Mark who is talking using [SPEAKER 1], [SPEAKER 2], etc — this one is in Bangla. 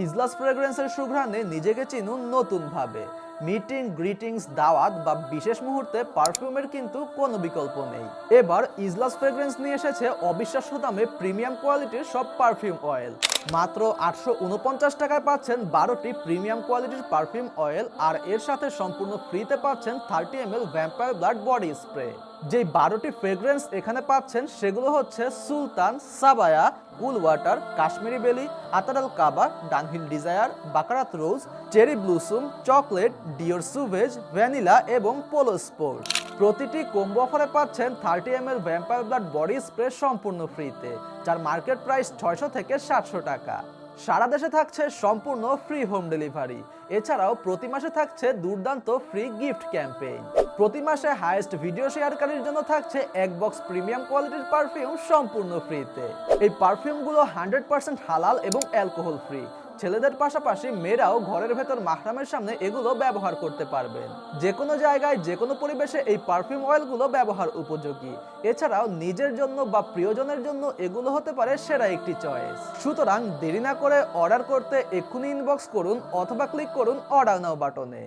[SPEAKER 1] ইজলাস ফ্রেগ্রেন্সের সুঘ্রাণে নিজেকে চিনুন নতুনভাবে। মিটিং, গ্রিটিংস, দাওয়াত বা বিশেষ মুহূর্তে পারফিউমের কিন্তু কোনো বিকল্প নেই। এবার ইজলাস ফ্রেগ্রেন্স নিয়ে এসেছে অবিশ্বাস্য দামে প্রিমিয়াম কোয়ালিটির সব পারফিউম অয়েল। মাত্র 849 টাকায় পাচ্ছেন 12টি প্রিমিয়াম কোয়ালিটির পারফিউম অয়েল, আর এর সাথে সম্পূর্ণ ফ্রিতে পাচ্ছেন 30 ml vampire blood body spray. যেই 12টি ফ্রেগ্রেন্স এখানে পাচ্ছেন সেগুলো হচ্ছে সুলতান, সাবায়া, কুল ওয়াটার, কাশ্মীরি বেলি, আতারাল কাবা, ডানহিল ডিজায়ার, বাকারাত রোজ, চেরি ব্লুসুম, চকলেট, ডিওর সুভেজ, ভ্যানিলা এবং পোলো স্পোর। প্রতিটি কম্বো অফারে পাচ্ছেন 30 ml vampire blood body spray সম্পূর্ণ ফ্রিতে, যার মার্কেট প্রাইস 600 থেকে 700 টাকা। সারা দেশে থাকছে সম্পূর্ণ ফ্রি হোম ডেলিভারি। এছাড়াও প্রতি মাসে থাকছে দুর্দান্ত ফ্রি গিফট ক্যাম্পেইন। প্রতি মাসে হাইয়েস্ট ভিডিও শেয়ারকারীর জন্য থাকছে এক বক্স প্রিমিয়াম কোয়ালিটির পারফিউম সম্পূর্ণ ফ্রিতে। এই পারফিউমগুলো 100% হালাল এবং অ্যালকোহল ফ্রি। ছেলেদের পাশাপাশি মেয়েরাও ঘরের ভেতর মাহরামের সামনে এগুলো ব্যবহার করতে পারবেন। যে কোনো জায়গায়, যে কোনো পরিবেশে এই পারফিউম অয়েলগুলো ব্যবহার উপযোগী। এছাড়াও নিজের জন্য বা প্রিয়জনের জন্য এগুলো হতে পারে সেরা একটি চয়েস। সুতরাং দেরি না করে অর্ডার করতে এক্ষুনি ইনবক্স করুন অথবা ক্লিক করুন অর্ডার নাও বাটনে।